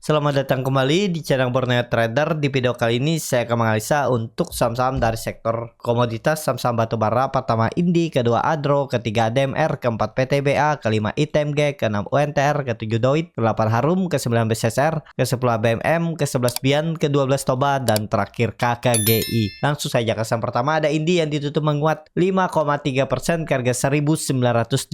Selamat datang kembali di channel Borneo Trader. Di video kali ini saya akan menganalisa untuk saham-saham dari sektor komoditas, saham-saham batubara. Pertama Indi, kedua Adro, ketiga ADMR, keempat PTBA, kelima ITMG, keenam UNTR, ketujuh Doit, ke-8 Harum, ke-9 BCSR, ke-10 ABMM, ke-11 Bian, ke-12 Toba, dan terakhir KKGI. Langsung saja ke saham pertama ada Indi yang ditutup menguat 5,3% ke harga 1985.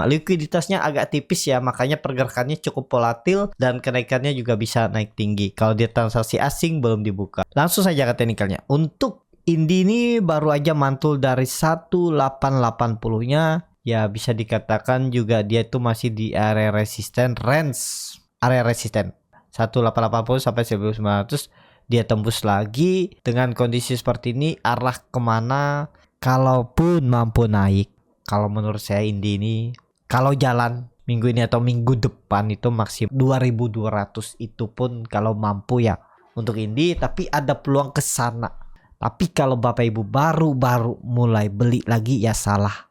Likuiditasnya agak tipis ya, makanya pergerakannya cukup volatil dan kenaikannya juga bisa naik tinggi kalau dia transaksi asing belum dibuka. Langsung saja ke teknikalnya. Untuk Indi ini baru aja mantul dari 1880-nya, ya bisa dikatakan juga dia itu masih di area resisten, area resisten 1880 sampai 1900. Dia tembus lagi. Dengan kondisi seperti ini, arah kemana kalaupun mampu naik, kalau menurut saya Indi ini kalau jalan minggu ini atau minggu depan itu maksimal 2200, itu pun kalau mampu ya untuk Indi, tapi ada peluang ke sana. Tapi kalau Bapak Ibu baru mulai beli lagi ya salah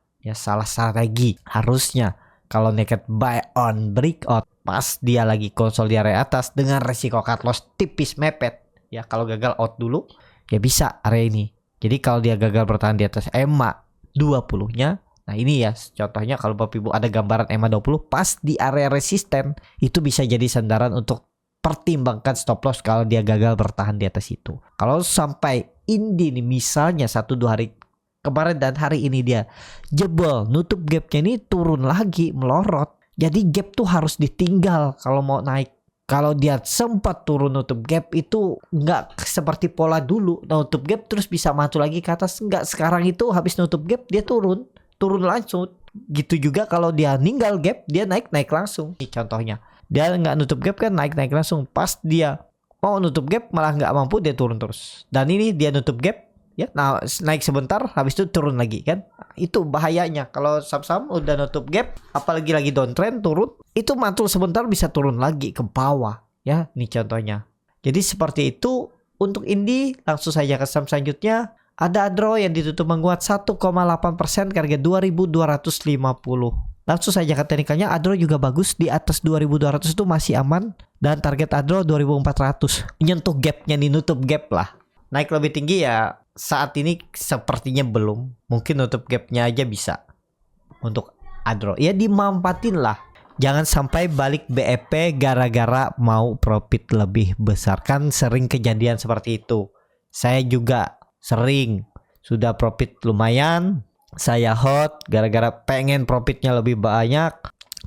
strategi. Harusnya kalau nekat buy on breakout pas dia lagi konsol di area atas dengan resiko cut loss tipis mepet ya. Kalau gagal out dulu ya bisa area ini. Jadi kalau dia gagal bertahan di atas EMA 20-nya, nah ini ya contohnya kalau Bapak Ibu ada gambaran EMA 20 pas di area resisten, itu bisa jadi sandaran untuk pertimbangkan stop loss kalau dia gagal bertahan di atas itu. Kalau sampai Indi nih misalnya 1-2 hari kemarin dan hari ini dia jebol, nutup gapnya ini turun lagi melorot. Jadi gap tuh harus ditinggal kalau mau naik. Kalau dia sempat turun nutup gap itu nggak seperti pola dulu, nutup gap terus bisa maju lagi ke atas. Nggak, sekarang itu habis nutup gap dia turun langsung. Gitu juga kalau dia ninggal gap dia naik langsung. Ini contohnya, dia nggak nutup gap kan naik langsung. Pas dia mau nutup gap malah nggak mampu, dia turun terus. Dan ini dia nutup gap ya, nah naik sebentar habis itu turun lagi kan. Itu bahayanya kalau saham-saham udah nutup gap, apalagi lagi downtrend turun, itu mantul sebentar bisa turun lagi ke bawah ya. Ini contohnya. Jadi seperti itu untuk Indi. Langsung saja ke saham selanjutnya. Ada Adro yang ditutup menguat 1,8% ke harga 2250. Langsung saja ke teknikalnya. Adro juga bagus di atas 2200 itu masih aman, dan target Adro 2400. Menyentuh gapnya nih, nutup gap lah. Naik lebih tinggi ya saat ini sepertinya belum. Mungkin nutup gapnya aja bisa untuk Adro. Ya dimanfaatin lah. Jangan sampai balik BEP gara-gara mau profit lebih besar. Kan sering kejadian seperti itu. Saya juga sering sudah profit lumayan, saya hot gara-gara pengen profitnya lebih banyak.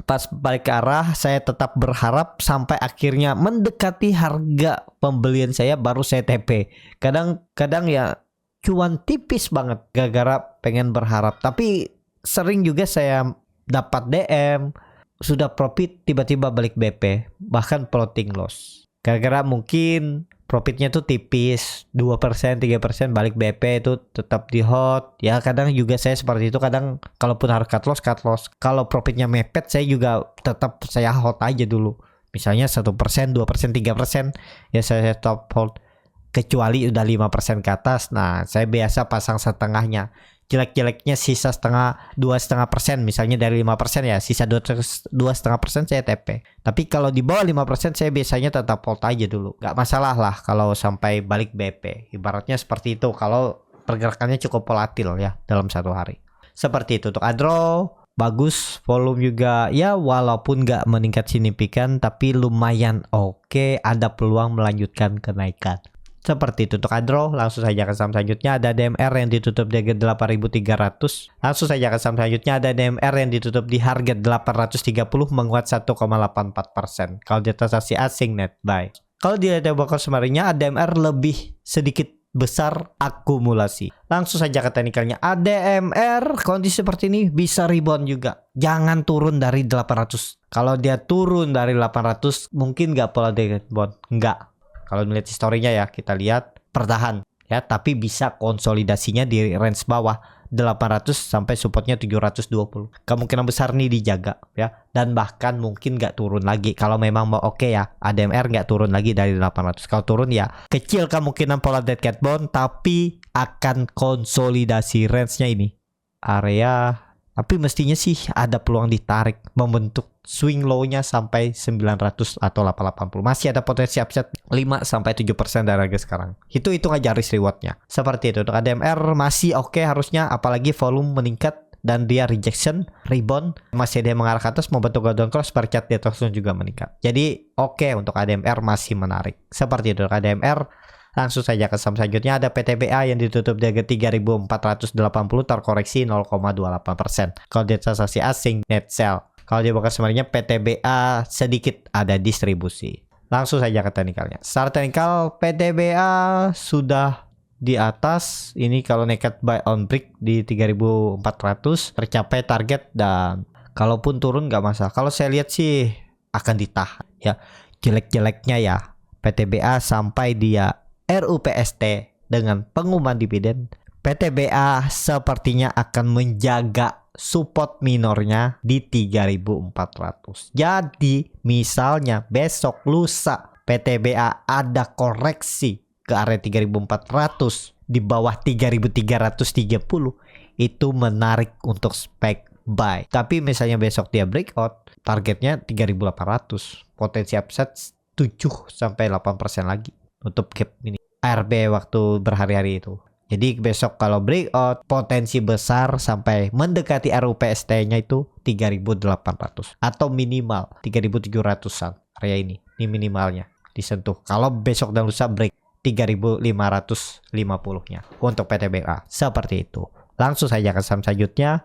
Pas balik ke arah saya tetap berharap sampai akhirnya mendekati harga pembelian saya baru saya TP. Kadang ya cuan tipis banget gara-gara pengen berharap. Tapi sering juga saya dapat DM sudah profit tiba-tiba balik BP, bahkan floating loss. Gara-gara mungkin profitnya tuh tipis 2%, 3%, balik BP itu tetap di hot. Ya kadang juga saya seperti itu. Kadang kalaupun harus cut loss. Kalau profitnya mepet saya juga tetap saya hot aja dulu. Misalnya 1%, 2%, 3% ya saya stop hold. Kecuali udah 5% ke atas, nah saya biasa pasang setengahnya. Jelek-jeleknya sisa 2,5% misalnya dari 5% ya, sisa 2,5% saya TP. Tapi kalau di bawah 5% saya biasanya tetap hold aja dulu. Gak masalah lah kalau sampai balik BP. Ibaratnya seperti itu kalau pergerakannya cukup volatil ya dalam satu hari. Seperti itu untuk Adro. Bagus, volume juga ya walaupun gak meningkat signifikan tapi lumayan oke, ada peluang melanjutkan kenaikan. Seperti itu untuk Adro. Langsung saja ke saham selanjutnya. Ada DMR yang ditutup di harga 8.300. Langsung saja ke saham selanjutnya. Ada DMR yang ditutup di harga 830 menguat 1,84%. Kalau di transaksi asing net buy. Kalau dilihat dari bokor semarinya ADMR lebih sedikit besar akumulasi. Langsung saja ke teknikalnya. ADMR kondisi seperti ini bisa rebound juga. Jangan turun dari 800. Kalau dia turun dari 800 mungkin nggak pola rebound. Nggak. Kalau melihat historinya ya kita lihat bertahan ya, tapi bisa konsolidasinya di range bawah 800 sampai supportnya 720. Kemungkinan besar nih dijaga ya, dan bahkan mungkin nggak turun lagi kalau memang mau oke ya. ADMR nggak turun lagi dari 800. Kalau turun ya kecil kemungkinan pola dead cat bond, tapi akan konsolidasi range-nya ini area Tapi mestinya sih ada peluang ditarik membentuk swing low-nya sampai 900 atau 880. Masih ada potensi upside 5-7% dari harga sekarang. Itu hitung aja risk reward-nya. Seperti itu. Untuk ADMR masih oke harusnya, apalagi volume meningkat dan dia rejection, rebound, masih ada yang mengarah ke atas membentuk golden cross, per chart dia terus juga meningkat. Jadi oke untuk ADMR masih menarik. Seperti itu untuk ADMR. Langsung saja ke saham selanjutnya, ada PTBA yang ditutup di harga 3.480 terkoreksi 0,28%. Kalau di transaksi asing net sell. Kalau di broker sebenarnya PTBA sedikit ada distribusi. Langsung saja ke teknikalnya. Secara teknikal PTBA sudah di atas. Ini kalau nekat buy on break di 3.400 tercapai target, dan kalaupun turun nggak masalah. Kalau saya lihat sih akan ditahan ya. Jelek-jeleknya ya PTBA sampai dia RUPST dengan pengumuman dividen, PTBA sepertinya akan menjaga support minornya di 3.400. Jadi misalnya besok lusa PTBA ada koreksi ke area 3.400 di bawah 3.330, itu menarik untuk spek buy. Tapi misalnya besok dia breakout, targetnya 3.800, potensi upside 7-8% lagi untuk gap ini ARB waktu berhari-hari itu. Jadi besok kalau breakout potensi besar sampai mendekati RUPST-nya itu 3.800 atau minimal 3.700-an area ini. Ini minimalnya disentuh. Kalau besok dan lusa break 3.550-nya untuk PTBA. Seperti itu. Langsung saja ke saham selanjutnya.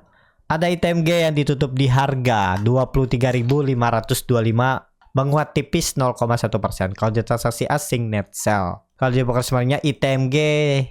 Ada ITMG yang ditutup di harga 23.525, menguat tipis 0,1%. Kalau di transaksi asing net sell. Kalau di broker sebenarnya ITMG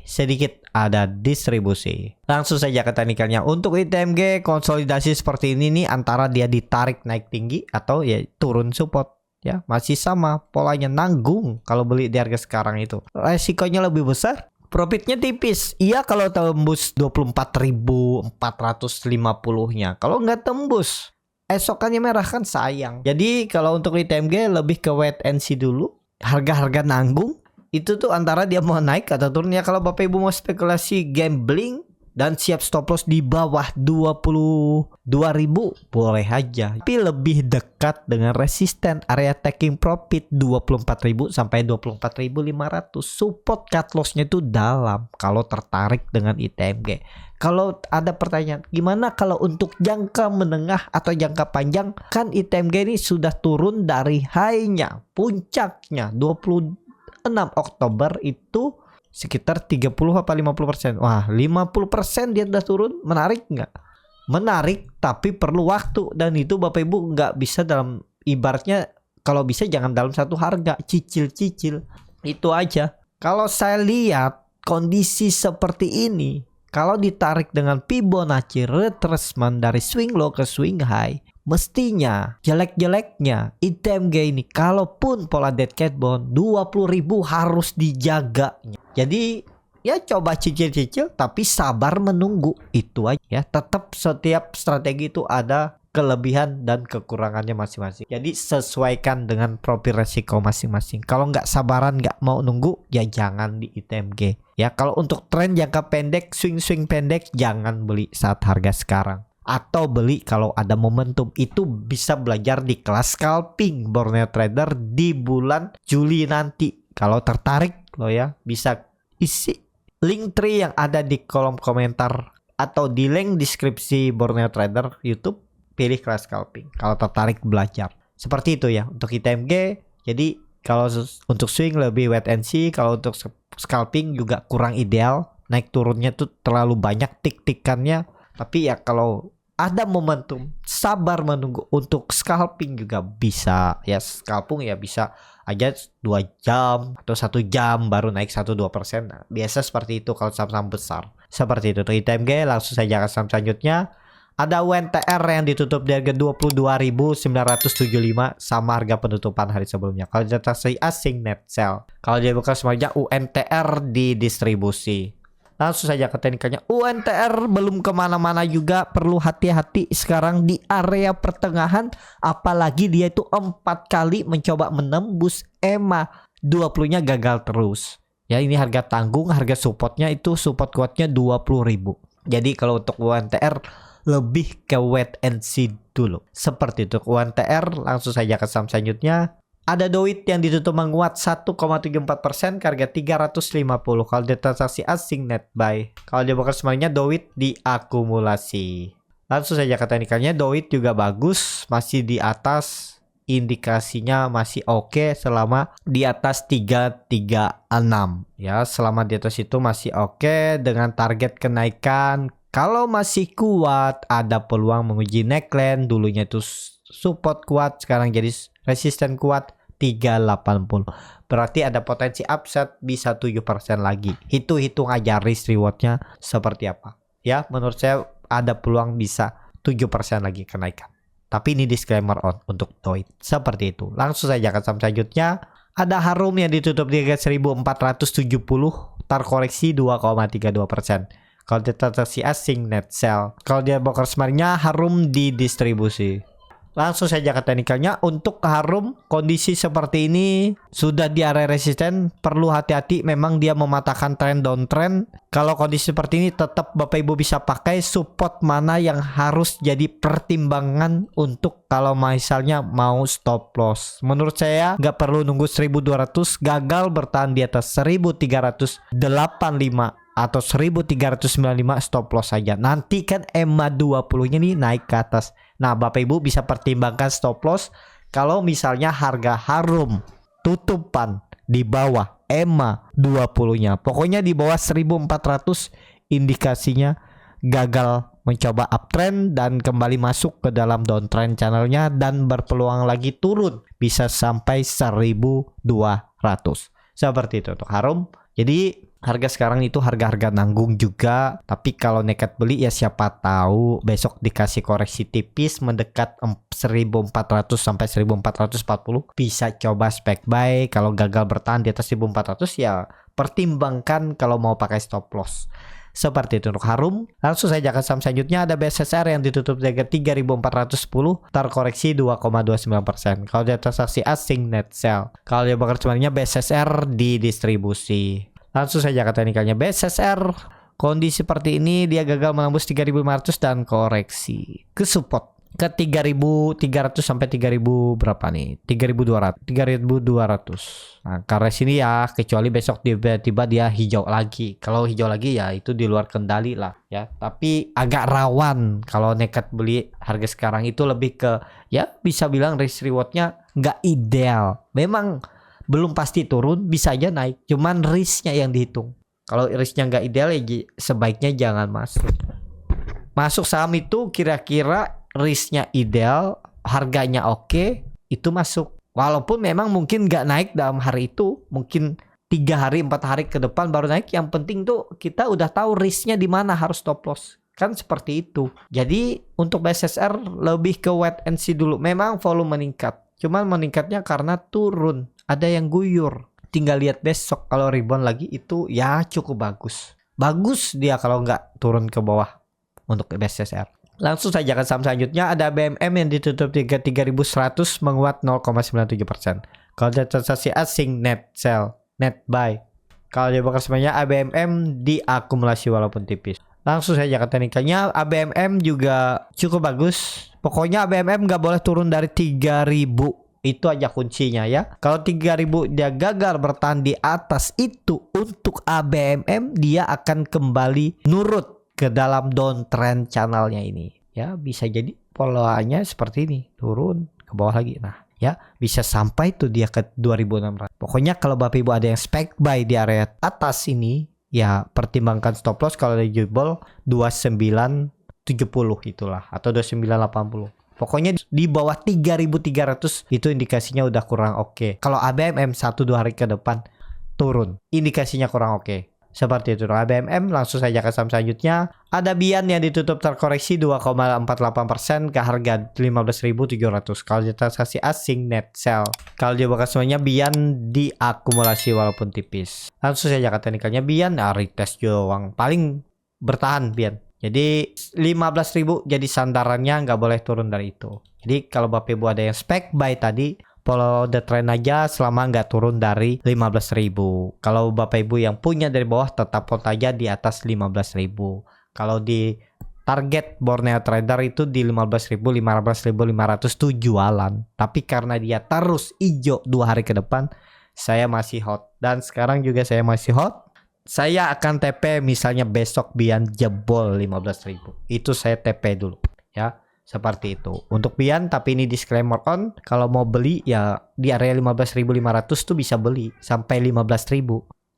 sedikit ada distribusi. Langsung saja ke teknikalnya. Untuk ITMG konsolidasi seperti ini nih, antara dia ditarik naik tinggi atau ya turun support. Ya masih sama polanya, nanggung kalau beli di harga sekarang itu. Resikonya lebih besar, profitnya tipis. Iya kalau tembus 24.450-nya. Kalau nggak tembus, esokannya merah kan sayang. Jadi kalau untuk ITMG lebih ke wait and see dulu. Harga-harga nanggung. Itu tuh antara dia mau naik atau turun. Ya kalau Bapak Ibu mau spekulasi gambling dan siap stop loss di bawah 22.000 boleh aja. Tapi lebih dekat dengan resisten area taking profit 24.000 sampai 24.500. Support cut lossnya itu dalam kalau tertarik dengan ITMG. Kalau ada pertanyaan, gimana kalau untuk jangka menengah atau jangka panjang? Kan ITMG ini sudah turun dari high-nya, puncaknya 26 Oktober itu sekitar 30 apa 50%. Wah, 50% dia udah turun. Menarik nggak? Menarik, tapi perlu waktu. Dan itu Bapak Ibu nggak bisa dalam, ibaratnya kalau bisa jangan dalam satu harga, cicil-cicil. Itu aja. Kalau saya lihat kondisi seperti ini, kalau ditarik dengan Fibonacci retracement dari swing low ke swing high, mestinya jelek-jeleknya ITMG ini kalaupun pola dead cat bond 20.000 harus dijaga. Jadi ya coba cicil-cicil tapi sabar menunggu, itu aja ya. Tetap setiap strategi itu ada kelebihan dan kekurangannya masing-masing. Jadi sesuaikan dengan profil resiko masing-masing. Kalau nggak sabaran, nggak mau nunggu, ya jangan di ITMG. Ya kalau untuk tren jangka pendek, swing pendek, jangan beli saat harga sekarang. Atau beli kalau ada momentum. Itu bisa belajar di kelas scalping Borneo Trader di bulan Juli nanti. Kalau tertarik lo ya bisa isi link tree yang ada di kolom komentar atau di link deskripsi Borneo Trader YouTube. Pilih kelas scalping kalau tertarik belajar. Seperti itu ya untuk ITMG. Jadi kalau untuk swing lebih wait and see. Kalau untuk scalping juga kurang ideal. Naik turunnya tuh terlalu banyak tik-tikannya. Tapi ya kalau ada momentum, sabar menunggu. Untuk scalping juga bisa. Ya scalping ya bisa aja 2 jam atau 1 jam baru naik 1-2%. Nah, biasa seperti itu kalau saham-saham besar. Seperti itu untuk ITMG. Langsung saja ke saham selanjutnya. Ada UNTR yang ditutup di harga 22.975 sama harga penutupan hari sebelumnya. Kalau di transaksi asing net sell. Kalau dia buka semuanya UNTR di distribusi. Langsung saja ke teknikalnya. UNTR belum kemana-mana juga, perlu hati-hati sekarang di area pertengahan. Apalagi dia itu 4 kali mencoba menembus EMA 20-nya gagal terus. Ya ini harga tanggung, harga supportnya itu support kuatnya 20.000. Jadi kalau untuk UNTR lebih ke wait and see dulu. Seperti itu. UNTR, langsung saja ke saham selanjutnya. Ada Doit yang ditutup menguat 1,74% ke harga 350 kalau dia transaksi asing net buy. Kalau dia bakal semuanya Doit diakumulasi. Langsung saja ke teknikalnya, Doit juga bagus, masih di atas, indikasinya masih oke selama di atas 336 ya, selama di atas itu masih oke dengan target kenaikan. Kalau masih kuat ada peluang menguji neckline, dulunya itu support kuat sekarang jadi resisten kuat 380, berarti ada potensi upside bisa 7% lagi. Hitung aja risk rewardnya seperti apa ya, menurut saya ada peluang bisa 7% lagi kenaikan. Tapi ini disclaimer untuk Doit. Seperti itu. Langsung saja ke saham selanjutnya. Ada Harum yang ditutup di harga 1470. Terkoreksi 2,32%. Kalau dia transaksi asing net sell. Kalau dia broker semarnya Harum didistribusi. Langsung saja ke teknikalnya. Untuk Harum kondisi seperti ini sudah di area resisten, perlu hati-hati, memang dia mematahkan tren downtrend. Kalau kondisi seperti ini tetap Bapak Ibu bisa pakai support mana yang harus jadi pertimbangan untuk kalau misalnya mau stop loss. Menurut saya nggak perlu nunggu 1200 gagal bertahan di atas 1385 atau 1395 stop loss saja. Nanti kan EMA 20-nya nih naik ke atas. Nah, Bapak Ibu bisa pertimbangkan stop loss kalau misalnya harga Harum tutupan di bawah EMA 20-nya. Pokoknya di bawah 1400 indikasinya gagal mencoba uptrend dan kembali masuk ke dalam downtrend channelnya dan berpeluang lagi turun bisa sampai 1200. Seperti itu untuk Harum. Jadi harga sekarang itu harga-harga nanggung juga, tapi kalau nekat beli ya siapa tahu besok dikasih koreksi tipis mendekat 1400 sampai 1440 bisa coba spek buy. Kalau gagal bertahan di atas 1400 ya pertimbangkan kalau mau pakai stop loss. Seperti itu untuk Harum. Langsung saja ke saham selanjutnya, ada BSSR yang ditutup di harga 3410, terkoreksi 2,29%. Kalau dia transaksi asing net sell. Kalau dia bakal sebenarnya BSSR didistribusi. Langsung saja ke teknikalnya BSSR. Kondisi seperti ini dia gagal menembus 3500 dan koreksi ke support ke 3300 sampai 3000 berapa nih? 3200. Nah, karena sini ya kecuali besok tiba-tiba dia hijau lagi. Kalau hijau lagi ya itu di luar kendali lah ya. Tapi agak rawan kalau nekat beli harga sekarang itu lebih ke ya bisa bilang risk rewardnya nggak ideal. Memang belum pasti turun, bisa aja naik. Cuman risknya yang dihitung. Kalau risknya nggak ideal ya sebaiknya jangan masuk. Masuk saham itu kira-kira risknya ideal, harganya oke, itu masuk. Walaupun memang mungkin nggak naik dalam hari itu, mungkin 3 hari 4 hari ke depan baru naik. Yang penting tuh kita udah tahu risknya di mana harus stop loss. Kan seperti itu. Jadi untuk BSSR lebih ke wait and see dulu. Memang volume meningkat. Cuman meningkatnya karena turun. Ada yang guyur. Tinggal lihat besok kalau rebound lagi itu ya cukup bagus. Bagus dia kalau nggak turun ke bawah untuk BSSR. Langsung saja ke saham selanjutnya, ada BMM yang ditutup di 3100 menguat 0,97%. Kalau dia transaksi asing net sell, net buy. Kalau dia bakal semuanya ABMM diakumulasi walaupun tipis. Langsung saja ke teknikalnya, ABMM juga cukup bagus. Pokoknya ABMM nggak boleh turun dari 3000. Itu aja kuncinya ya. Kalau 3000 dia gagal bertahan di atas itu, untuk ABMM dia akan kembali nurut ke dalam downtrend channelnya ini. Ya bisa jadi polanya seperti ini, turun ke bawah lagi. Nah ya bisa sampai tuh dia ke 2600. Pokoknya kalau Bapak Ibu ada yang spek buy di area atas ini, ya pertimbangkan stop loss kalau ada jebol 2970 itulah atau 2980. Pokoknya di bawah 3300 itu indikasinya udah kurang oke. Kalau ABMM 1-2 hari ke depan turun, indikasinya kurang oke. Seperti itu ABMM. Langsung saja ke saham selanjutnya, ada Bian yang ditutup terkoreksi 2,48% ke harga 15.700. Kalau dia transaksi asing net sell. Kalau dia bakal semuanya Bian diakumulasi walaupun tipis. Langsung saja ke teknikalnya Bian, retest doang paling bertahan Bian. Jadi 15.000 jadi sandarannya, nggak boleh turun dari itu. Jadi kalau Bapak Ibu ada yang spek buy tadi, follow the trend aja selama nggak turun dari 15.000. Kalau Bapak Ibu yang punya dari bawah tetap hold aja di atas 15.000. Kalau di Target Borneo Trader itu di 15.000, 15.500 tuh jualan. Tapi karena dia terus hijau 2 hari ke depan, saya masih hot. Dan sekarang juga saya masih hot. Saya akan TP misalnya besok Bian jebol 15.000. Itu saya TP dulu ya. Seperti itu. Untuk Bian, tapi ini disclaimer on, kalau mau beli ya di area 15.500 tuh bisa beli sampai 15.000.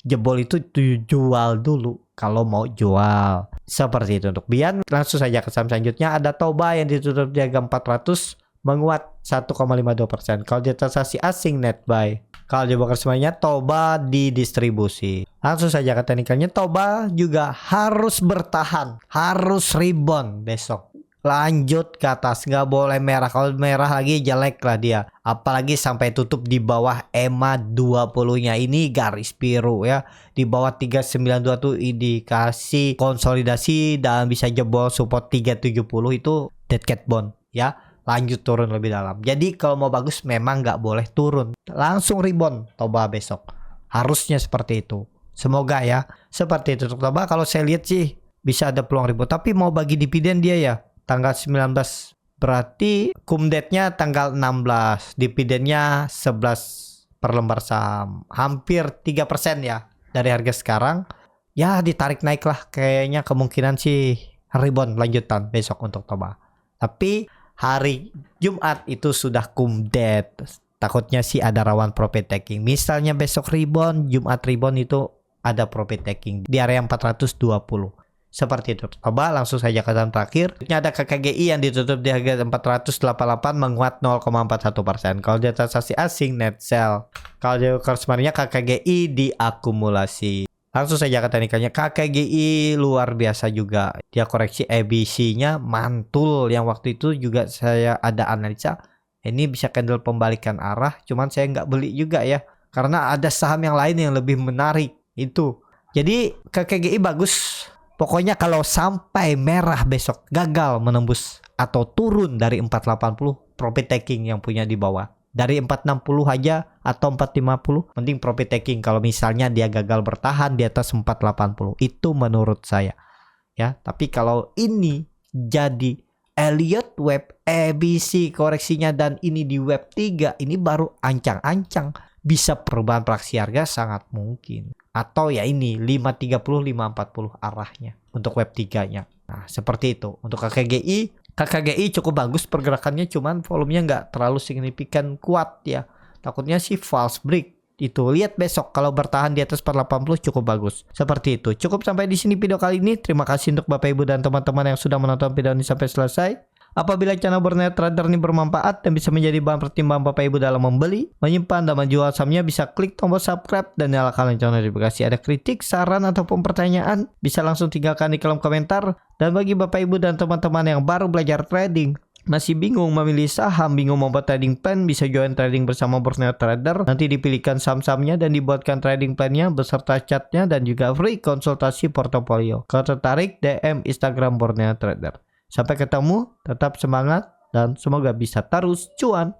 Jebol itu jual dulu kalau mau jual. Seperti itu untuk Bian. Langsung saja ke saham selanjutnya. Ada Toba yang ditutup di harga 400, menguat 1,52%. Kalau di transaksi asing net buy. Kalau dibongkar semuanya, Toba didistribusi. Langsung saja ke teknikalnya. Toba juga harus bertahan, harus rebound besok. Lanjut ke atas, nggak boleh merah. Kalau merah lagi jelek lah dia. Apalagi sampai tutup di bawah EMA 20-nya ini garis biru ya. Di bawah 392 tuh indikasi konsolidasi dan bisa jebol support 370 itu dead cat bond ya. Lanjut turun lebih dalam. Jadi kalau mau bagus memang nggak boleh turun. Langsung rebound Toba besok. Harusnya seperti itu. Semoga ya. Seperti itu untuk Toba. Kalau saya lihat sih bisa ada peluang rebound. Tapi mau bagi dividen dia ya. Tanggal 19 berarti kumdetnya tanggal 16, dividennya 11 per lembar saham, hampir 3% ya dari harga sekarang ya. Ditarik naik lah kayaknya, kemungkinan sih rebound lanjutan besok untuk Toba. Tapi hari Jumat itu sudah kumdet, takutnya sih ada rawan profit taking. Misalnya besok rebound, Jumat rebound itu ada profit taking di area 420. Seperti itu. Coba langsung saja ke saham terakhir. Ini ada KKGI yang ditutup di harga 488, menguat 0,41%. Kalau di transaksi asing net sell. Kalau di kemarinnya KKGI diakumulasi. Langsung saja ke teknikalnya. KKGI luar biasa juga. Dia koreksi ABC-nya mantul. Yang waktu itu juga saya ada analisa. Ini bisa candle pembalikan arah. Cuman saya nggak beli juga ya. Karena ada saham yang lain yang lebih menarik. Itu. Jadi KKGI bagus. Pokoknya kalau sampai merah besok, gagal menembus atau turun dari 480, profit taking yang punya di bawah. Dari 460 aja atau 450, mending profit taking kalau misalnya dia gagal bertahan di atas 480. Itu menurut saya. Ya, tapi kalau ini jadi Elliott Wave ABC koreksinya dan ini di web 3, ini baru ancang-ancang. Bisa perubahan praksi harga sangat mungkin. Atau ya ini 530 540 arahnya untuk web 3-nya. Nah, seperti itu. Untuk KKGI cukup bagus pergerakannya, cuman volumenya nggak terlalu signifikan kuat ya. Takutnya sih false break. Itu lihat besok kalau bertahan di atas 480 cukup bagus. Seperti itu. Cukup sampai di sini video kali ini. Terima kasih untuk Bapak Ibu dan teman-teman yang sudah menonton video ini sampai selesai. Apabila channel Borneo Trader ini bermanfaat dan bisa menjadi bahan pertimbangan Bapak Ibu dalam membeli, menyimpan, dan menjual sahamnya, bisa klik tombol subscribe dan nyalakan lonceng notifikasi. Ada kritik, saran, ataupun pertanyaan, bisa langsung tinggalkan di kolom komentar. Dan bagi Bapak Ibu dan teman-teman yang baru belajar trading, masih bingung memilih saham, bingung membuat trading plan, bisa join trading bersama Borneo Trader. Nanti dipilihkan saham-sahamnya dan dibuatkan trading plannya beserta chartnya dan juga free konsultasi portofolio. Kalau tertarik, DM Instagram Borneo Trader. Sampai ketemu, tetap semangat, dan semoga bisa terus cuan.